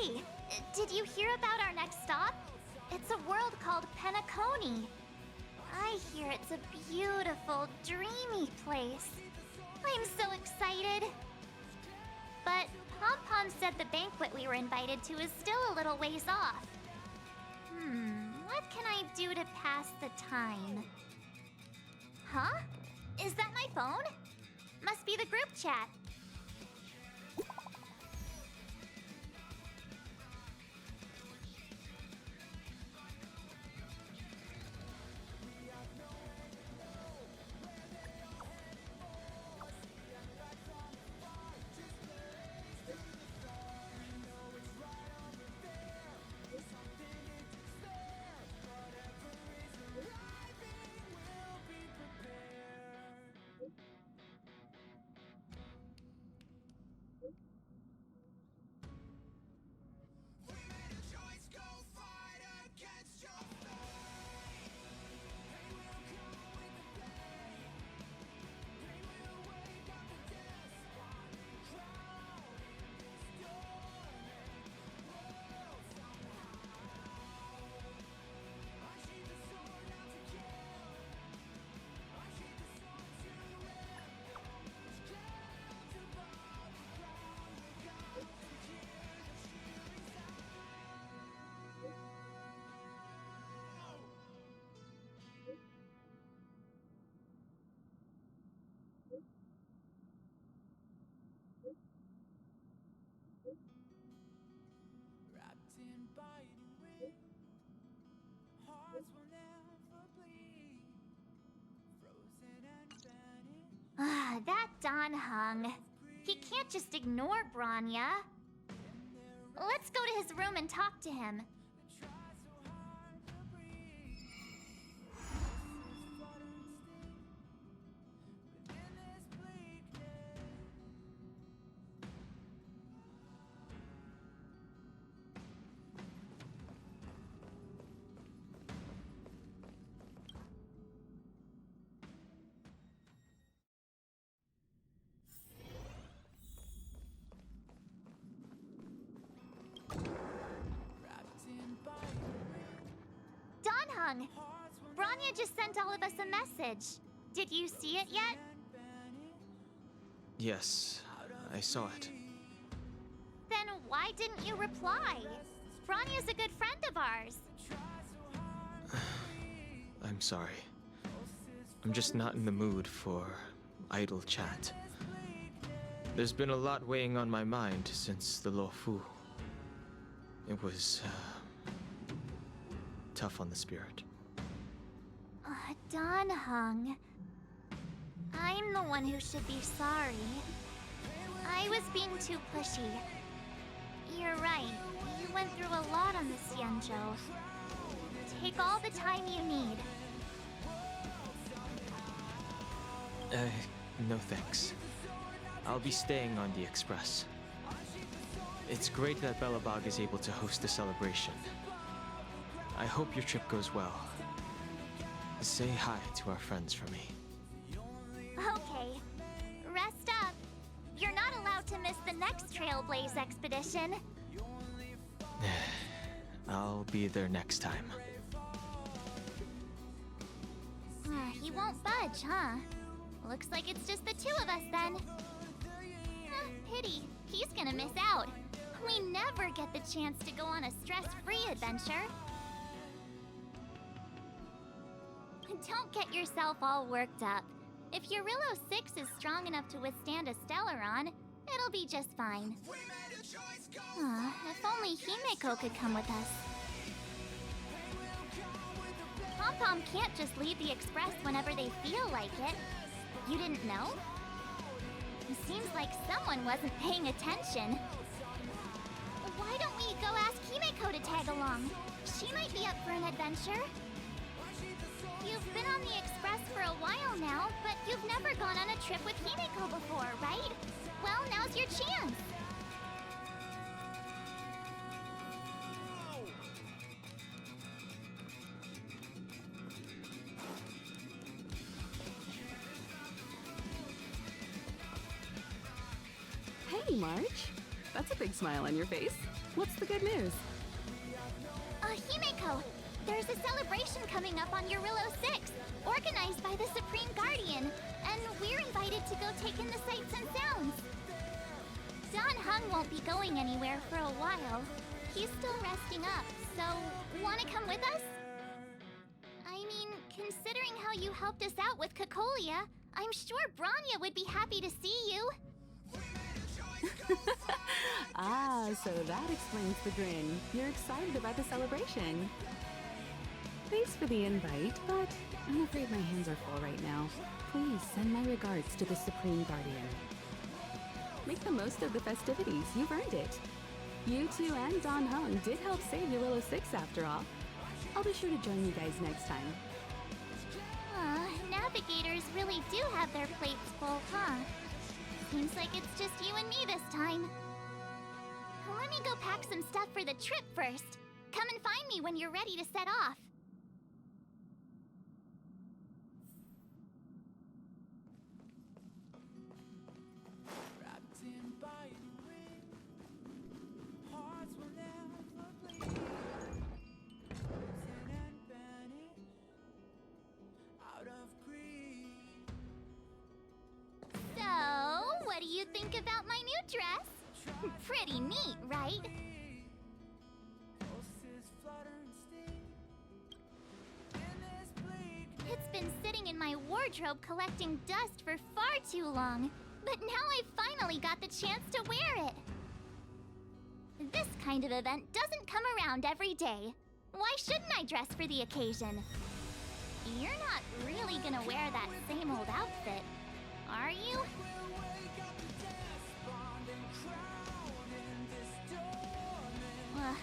Hey, did you hear about our next stop? It's a world called Penacony. I hear it's a beautiful, dreamy place. I'm so excited. But Pom-Pom said the banquet we were invited to is still a little ways off. What can I do to pass the time? Huh? Is that my phone? Must be the group chat. Wrapped in biting wind, hearts will never bleed, frozen and vanished. Ah, that Don Hung. He can't just ignore Branya. Let's go to his room and talk to him. Try so hard to breathe. Voices flutter and sting within this bleakness. Wrapped in biting wind, Don Hung, hearts will Branya just sent all of us a message. Did you see it yet? Yes, I saw it. Then why didn't you reply? Branya's a good friend of ours. I'm sorry. I'm just not in the mood for idle chat. There's been a lot weighing on my mind since the Lo Fu. It was tough on the spirit. Don Hung. I'm the one who should be sorry. I was being too pushy. You're right. You went through a lot on the Xianzhou. Take all the time you need. No thanks. I'll be staying on the Express. It's great that Belobog is able to host a celebration. I hope your trip goes well. Say hi to our friends for me. Okay. Rest up. You're not allowed to miss the next Trailblaze expedition. I'll be there next time. He won't budge, huh? Looks like it's just the two of us then. Pity. He's gonna miss out. We never get the chance to go on a stress-free adventure. Don't get yourself all worked up. If Jarilo 6 is strong enough to withstand a Stellaron, it'll be just fine. If only Himeko could come with us. Pom-Pom can't just leave the Express whenever they feel like it. You didn't know? It seems like someone wasn't paying attention. Why don't we go ask Himeko to tag along? She might be up for an adventure. You've been on the Express for a while now, but you've never gone on a trip with Himeko before, right? Well, now's your chance. Hey, March. That's a big smile on your face. What's the good news? Himeko, there's a celebration coming up on Jarilo 6, organized by the Supreme Guardian, and we're invited to go take in the sights and sounds. Don Hung won't be going anywhere for a while. He's still resting up, so wanna come with us? I mean, considering how you helped us out with Cocolia, I'm sure Branya would be happy to see you. Ah, so that explains the grin. You're excited about the celebration. Thanks for the invite, but I'm afraid my hands are full right now. Please send my regards to the Supreme Guardian. Make the most of the festivities. You've earned it. You two and Don Hung did help save Jarilo 6 after all. I'll be sure to join you guys next time. Navigators really do have their plates full, huh? Seems like it's just you and me this time. Let me go pack some stuff for the trip first. Come and find me when you're ready to set off. Wrapped in biting wind, hearts will never bleed. Frozen and vanish out of greed. So, what do you think about my new dress? Pretty neat, right? Pulses flutter and sting. In this bleak It's been sitting in my wardrobe collecting dust for far too long, but now I've finally got the chance to wear it. This kind of event doesn't come around every day. Why shouldn't I dress for the occasion? You're not really gonna wear that same old outfit, are you?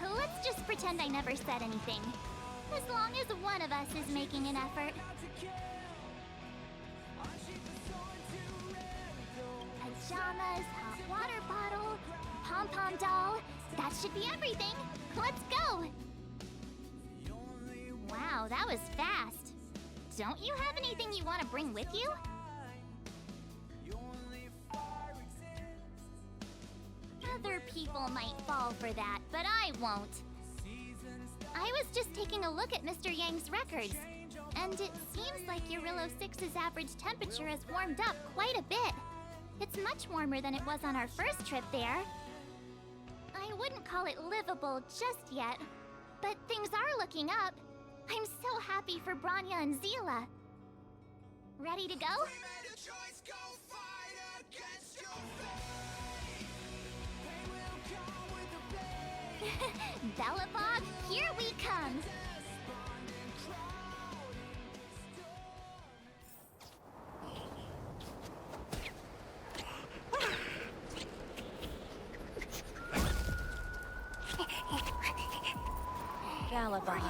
Let's just pretend I never said anything. As long as one of us is making an effort. Pajamas, hot water bottle, pom-pom doll. That should be everything. Let's go! Wow, that was fast. Don't you have anything you want to bring with you? Other people might fall for that, but I won't. I was just taking a look at Mr. Yang's records, and it seems like Jarilo 6's average temperature has warmed up quite a bit. It's much warmer than it was on our first trip there. I wouldn't call it livable just yet, but things are looking up. I'm so happy for Branya and Zila. Ready to go? Bellabog, here we come! Galabog.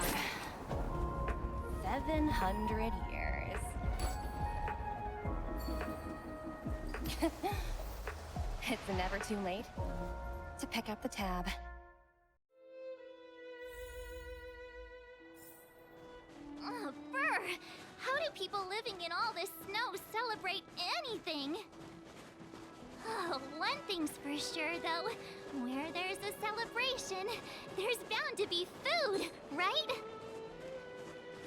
700 years. It's never too late to pick up the tab. Oh, Brr! How do people living in all this snow celebrate anything? Oh, one thing's for sure, though. Where there's a celebration, there's bound to be food, right?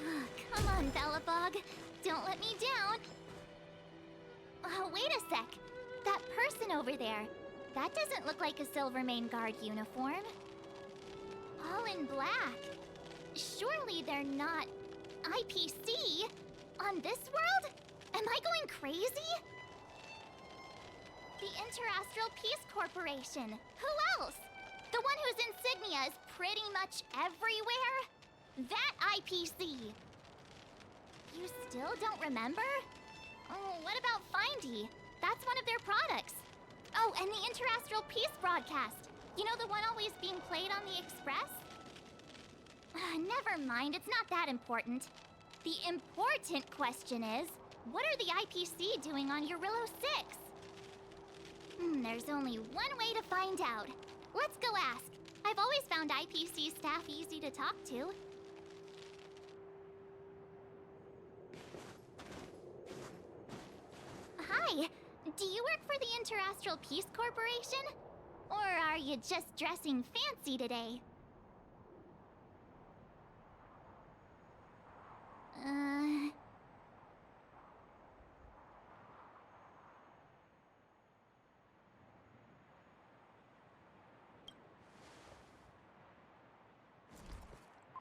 Oh, come on, Bellabog. Don't let me down. Oh, wait a sec. That person over there. That doesn't look like a Silvermane Guard uniform. All in black. Surely they're not IPC? On this world? Am I going crazy? The Interastral Peace Corporation. Who else? The one whose insignia is pretty much everywhere? That IPC. You still don't remember? Oh, what about Findy? That's one of their products. Oh, and the Interastral Peace broadcast. You know the one always being played on the Express? Never mind, it's not that important. The important question is, what are the IPC doing on Jarilo 6? There's only one way to find out. Let's go ask. I've always found IPC staff easy to talk to. Hi, do you work for the Interastral Peace Corporation? Or are you just dressing fancy today?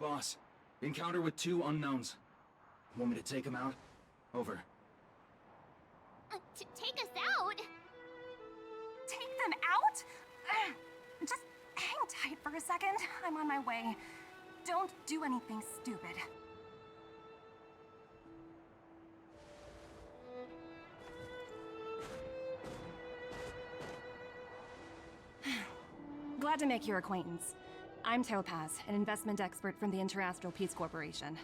Boss, encounter with 2 unknowns. Want me to take them out? Over. To take us out? Take them out? Just hang tight for a second. I'm on my way. Don't do anything stupid. Glad to make your acquaintance. I'm Topaz, an investment expert from the Interastral Peace Corporation.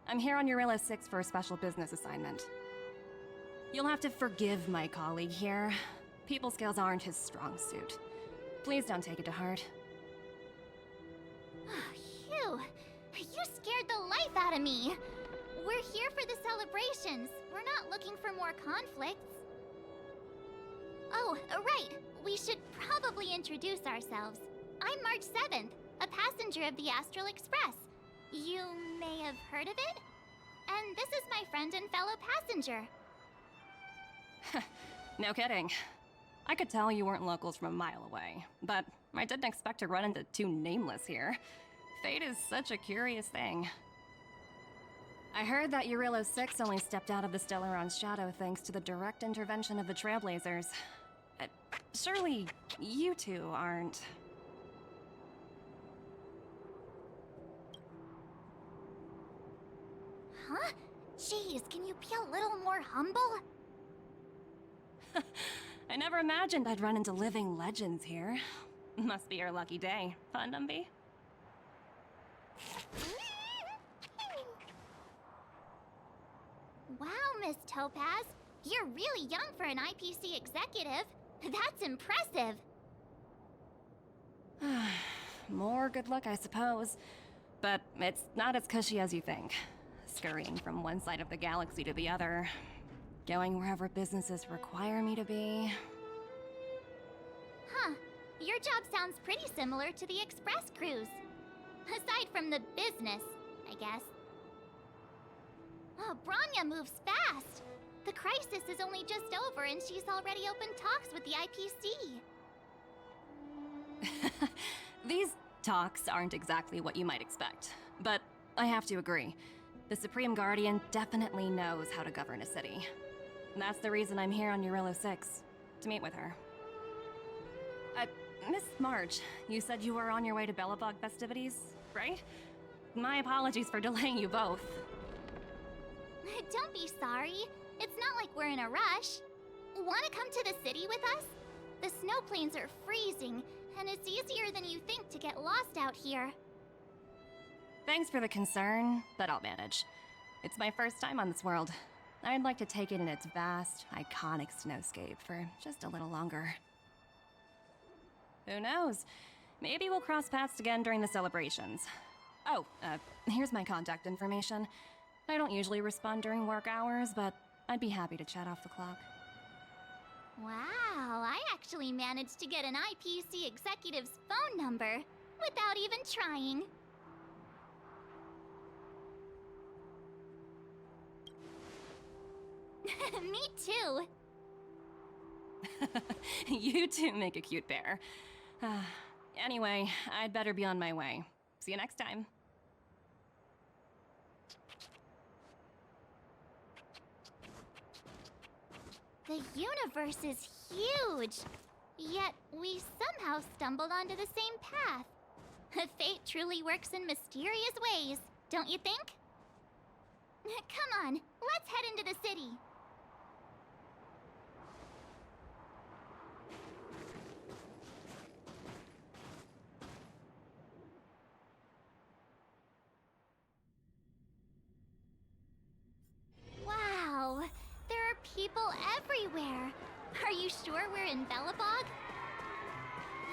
I'm here on Jarilo 6 for a special business assignment. You'll have to forgive my colleague here. People skills aren't his strong suit. Please don't take it to heart. Phew, you scared the life out of me. We're here for the celebrations. We're not looking for more conflicts. Oh, right. We should probably introduce ourselves. I'm March 7th, a passenger of the Astral Express. You may have heard of it? And this is my friend and fellow passenger. No kidding. I could tell you weren't locals from a mile away, but I didn't expect to run into 2 nameless here. Fate is such a curious thing. I heard that Jarilo 6 only stepped out of the Stellaron's shadow thanks to the direct intervention of the Trailblazers. Surely you two aren't... Huh? Jeez, can you be a little more humble? I never imagined I'd run into living legends here. Must be your lucky day, huh, Numby? Wow, Miss Topaz. You're really young for an IPC executive. That's impressive. More good luck, I suppose. But it's not as cushy as you think. Scurrying from one side of the galaxy to the other. Going wherever businesses require me to be. Huh. Your job sounds pretty similar to the Express cruise. Aside from the business, I guess. Oh, Branya moves fast. The crisis is only just over and she's already opened talks with the IPC. These talks aren't exactly what you might expect. But I have to agree. The Supreme Guardian definitely knows how to govern a city. That's the reason I'm here on Jarilo 6, to meet with her. Miss March, you said you were on your way to Belobog festivities, right? My apologies for delaying you both. Don't be sorry. It's not like we're in a rush. Want to come to the city with us? The snowplains are freezing, and it's easier than you think to get lost out here. Thanks for the concern, but I'll manage. It's my first time on this world. I'd like to take it in its vast, iconic snowscape for just a little longer. Who knows? Maybe we'll cross paths again during the celebrations. Oh, here's my contact information. I don't usually respond during work hours, but I'd be happy to chat off the clock. Wow, I actually managed to get an IPC executive's phone number without even trying. Me too. You two make a cute pair. Anyway, I'd better be on my way. See you next time. The universe is huge, yet we somehow stumbled onto the same path. Fate truly works in mysterious ways, don't you think? Come on, let's head into the city. Wow, there are people everywhere. Are you sure we're in Belobog?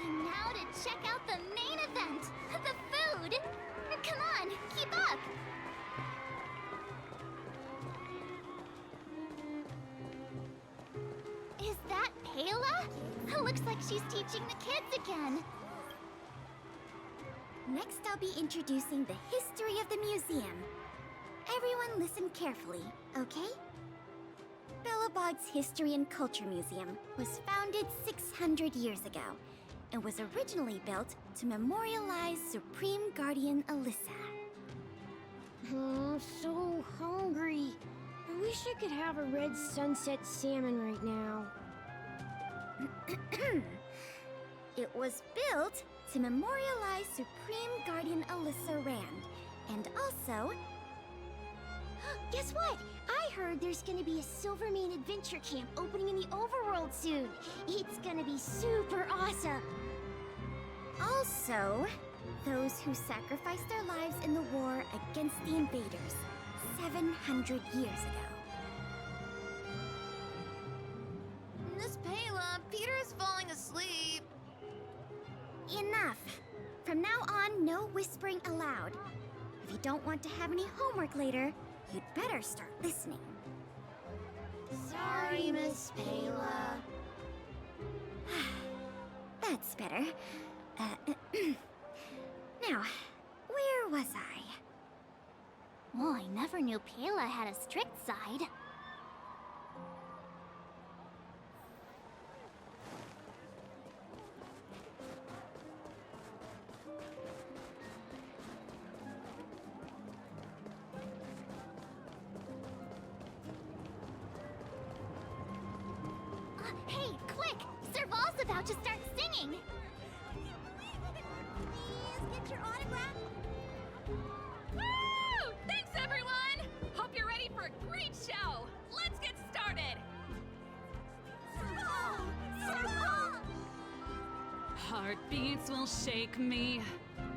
And now to check out the main event, the food. Come on, keep up. Is that Pela? Looks like she's teaching the kids again. Next, I'll be introducing the history of the museum. Everyone listen carefully, okay? Belobog's History and Culture Museum was founded 600 years ago and was originally built to memorialize Supreme Guardian Alyssa. I'm so hungry. I wish I could have a red sunset salmon right now. It was built to memorialize Supreme Guardian Alyssa Rand, and also... Guess what? I heard there's gonna be a Silvermane adventure camp opening in the overworld soon. It's gonna be super awesome. Also, those who sacrificed their lives in the war against the invaders 700 years ago. Miss Payla, Peter is falling asleep. Enough! From now on, no whispering aloud. If you don't want to have any homework later, you'd better start listening. Sorry, Miss Payla. That's better. Now, where was I? Oh, I never knew Payla had a strict side. Hey, quick! Serval's about to start singing! Please get your autograph. Woo! Thanks, everyone! Hope you're ready for a great show. Let's get started. Serval! Serval! Heartbeats will shake me.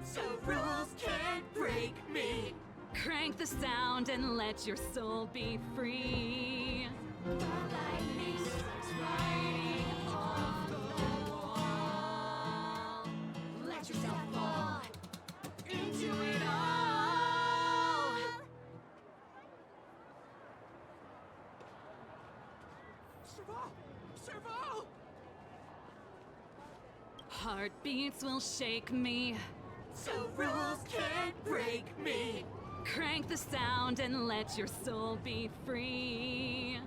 So rules can't break me. Crank the sound and let your soul be free. The lightning strikes right off the wall. Let yourself fall into it all. Serval! Serval! Heartbeats will shake me. So rules can't break me. Crank the sound and let your soul be free.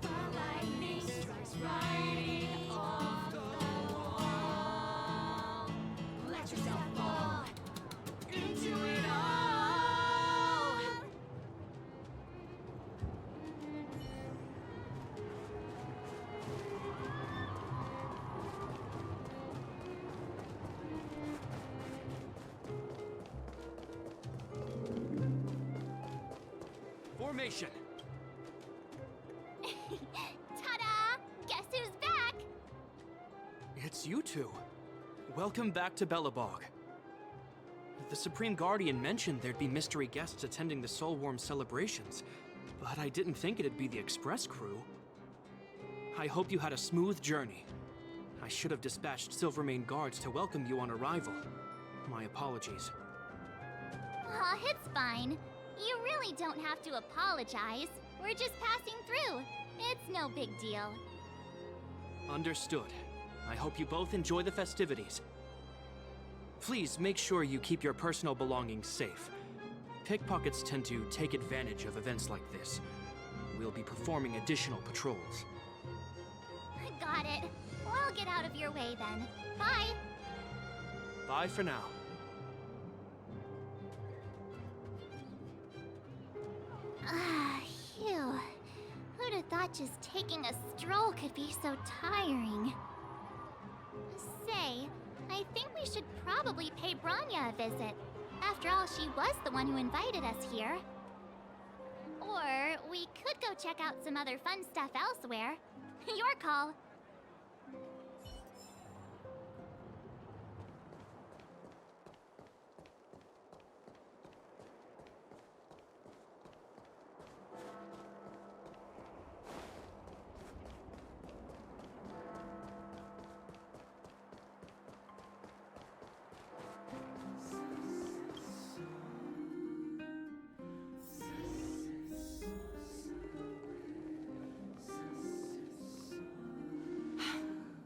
The lightning strikes right off the wall. Let yourself fall into it all. Formation! Ta-da! Guess who's back? It's you two. Welcome back to Belobog. The Supreme Guardian mentioned there'd be mystery guests attending the Soulworm celebrations, but I didn't think it'd be the Express crew. I hope you had a smooth journey. I should have dispatched Silvermane guards to welcome you on arrival. My apologies. Aw, it's fine. You really don't have to apologize. We're just passing through. It's no big deal. Understood. I hope you both enjoy the festivities. Please make sure you keep your personal belongings safe. Pickpockets tend to take advantage of events like this. We'll be performing additional patrols. Got it. We'll get out of your way then. Bye. Bye for now. Ah, phew. Who'd have thought just taking a stroll could be so tiring? Say, I think we should probably pay Branya a visit. After all, she was the one who invited us here. Or we could go check out some other fun stuff elsewhere. Your call.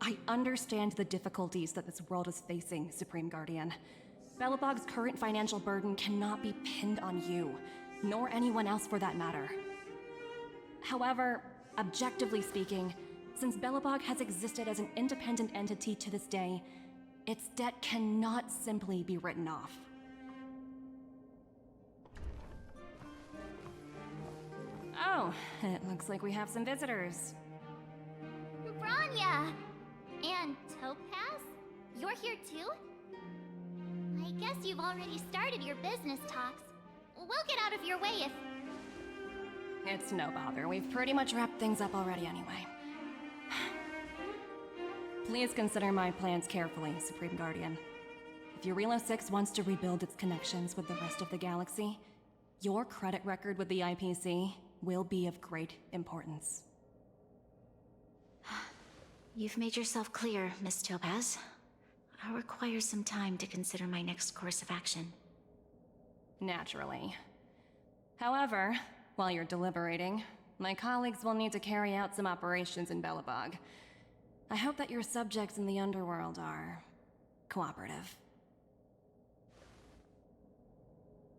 I understand the difficulties that this world is facing, Supreme Guardian. Belobog's current financial burden cannot be pinned on you, nor anyone else for that matter. However, objectively speaking, since Belobog has existed as an independent entity to this day, its debt cannot simply be written off. Oh, it looks like we have some visitors. Branya! And Topaz? You're here too? I guess you've already started your business talks. We'll get out of your way if... It's no bother. We've pretty much wrapped things up already anyway. Please consider my plans carefully, Supreme Guardian. If Jarilo 6 wants to rebuild its connections with the rest of the galaxy, your credit record with the IPC will be of great importance. You've made yourself clear, Miss Topaz. I'll require some time to consider my next course of action. Naturally. However, while you're deliberating, my colleagues will need to carry out some operations in Belobog. I hope that your subjects in the underworld are cooperative.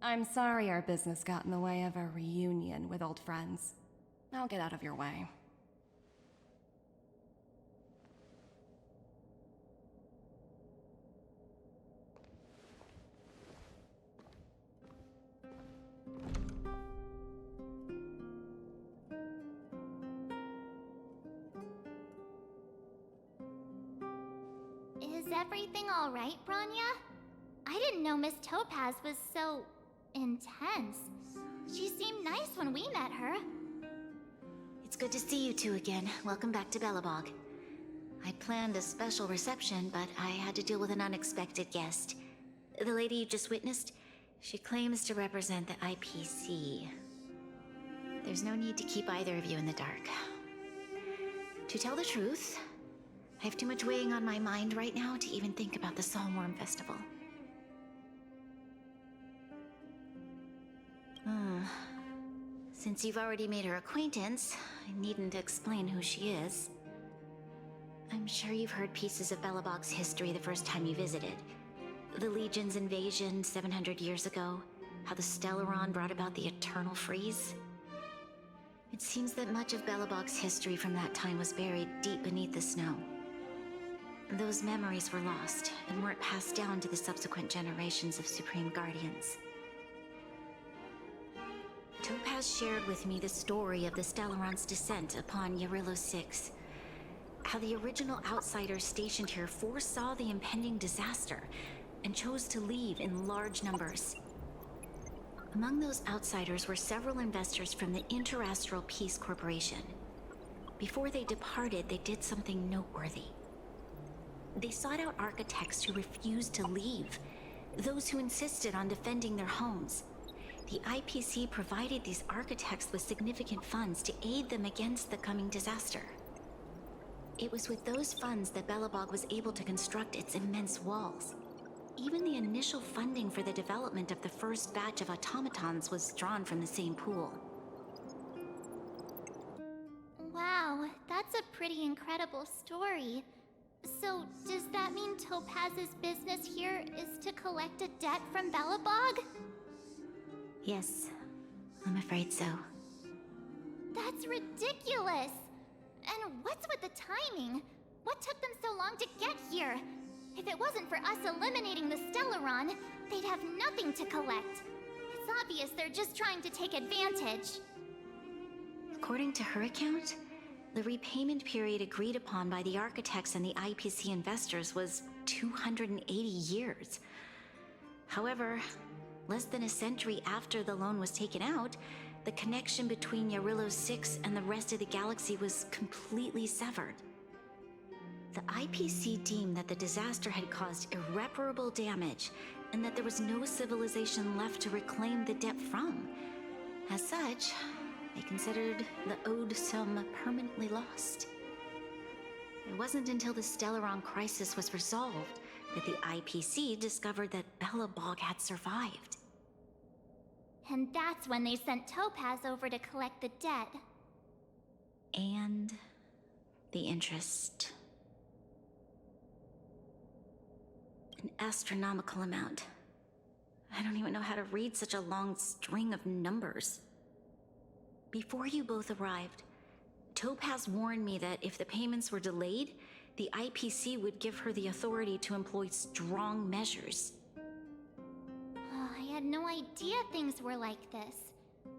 I'm sorry our business got in the way of a reunion with old friends. I'll get out of your way. Is everything all right, Branya? I didn't know Miss Topaz was so... intense. She seemed nice when we met her. It's good to see you two again. Welcome back to Belobog. I planned a special reception, but I had to deal with an unexpected guest. The lady you just witnessed, she claims to represent the IPC. There's no need to keep either of you in the dark. To tell the truth, I have too much weighing on my mind right now to even think about the Psalmworm Festival. Since you've already made her acquaintance, I needn't explain who she is. I'm sure you've heard pieces of Belobog's history the first time you visited. The Legion's invasion 700 years ago, how the Stellaron brought about the Eternal Freeze. It seems that much of Belobog's history from that time was buried deep beneath the snow. Those memories were lost and weren't passed down to the subsequent generations of Supreme Guardians. Topaz shared with me the story of the Stellaron's descent upon Jarilo 6. How the original outsiders stationed here foresaw the impending disaster and chose to leave in large numbers. Among those outsiders were several investors from the Interastral Peace Corporation. Before they departed, they did something noteworthy. They sought out architects who refused to leave, those who insisted on defending their homes. The IPC provided these architects with significant funds to aid them against the coming disaster. It was with those funds that Belobog was able to construct its immense walls. Even the initial funding for the development of the first batch of automatons was drawn from the same pool. Wow, that's a pretty incredible story. So, does that mean Topaz's business here is to collect a debt from Belobog? Yes, I'm afraid so. That's ridiculous! And what's with the timing? What took them so long to get here? If it wasn't for us eliminating the Stellaron, they'd have nothing to collect. It's obvious they're just trying to take advantage. According to her account, the repayment period agreed upon by the architects and the IPC investors was 280 years. However, less than a century after the loan was taken out, the connection between Jarilo 6 and the rest of the galaxy was completely severed. The IPC deemed that the disaster had caused irreparable damage and that there was no civilization left to reclaim the debt from. As such, they considered the owed sum permanently lost. It wasn't until the Stellaron crisis was resolved that the IPC discovered that Belobog had survived. And that's when they sent Topaz over to collect the debt. And the interest. astronomical amount. I don't even know how to read such a long string of numbers. Before you both arrived, Topaz warned me that if the payments were delayed, the IPC would give her the authority to employ strong measures. Oh, I had no idea things were like this.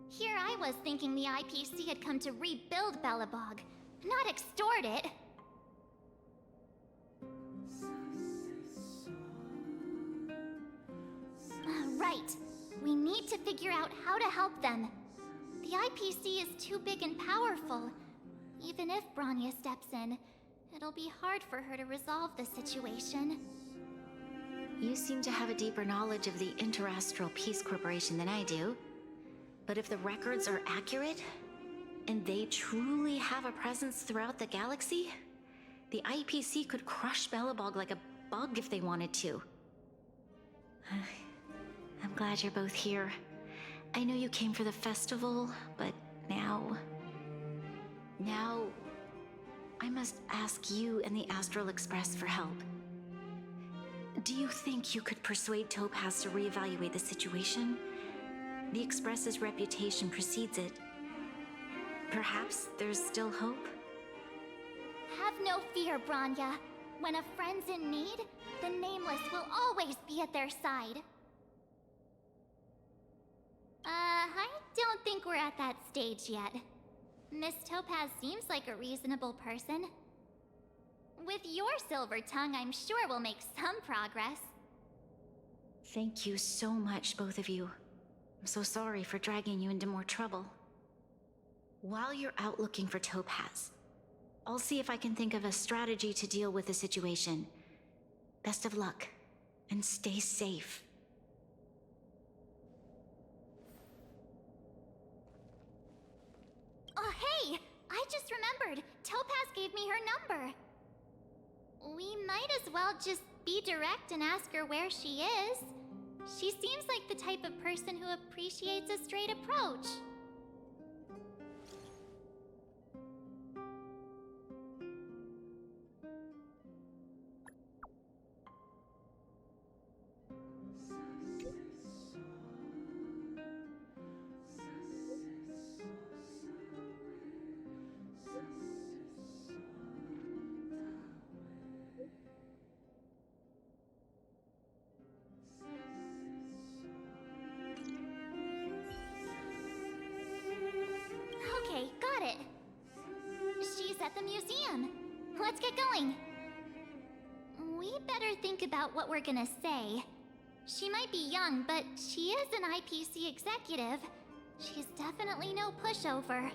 Here I was thinking the IPC had come to rebuild Belobog, not extort it. Right. We need to figure out how to help them. The IPC is too big and powerful. Even if Bronya steps in, it'll be hard for her to resolve the situation. You seem to have a deeper knowledge of the Interastral Peace Corporation than I do. But if the records are accurate, and they truly have a presence throughout the galaxy, the IPC could crush Belobog like a bug if they wanted to. I'm glad you're both here. I know you came for the festival, but now I must ask you and the Astral Express for help. Do you think you could persuade Topaz to reevaluate the situation? The Express's reputation precedes it. Perhaps there's still hope? Have no fear, Bronya. When a friend's in need, the Nameless will always be at their side. I don't think we're at that stage yet. Miss Topaz seems like a reasonable person. With your silver tongue, I'm sure we'll make some progress. Thank you so much, both of you. I'm so sorry for dragging you into more trouble. While you're out looking for Topaz, I'll see if I can think of a strategy to deal with the situation. Best of luck, and stay safe. Oh, hey! I just remembered! Topaz gave me her number! We might as well just be direct and ask her where she is. She seems like the type of person who appreciates a straight approach. Okay, got it. She's at the museum. Let's get going. We better think about what we're gonna say. She might be young, but she is an IPC executive. She's definitely no pushover.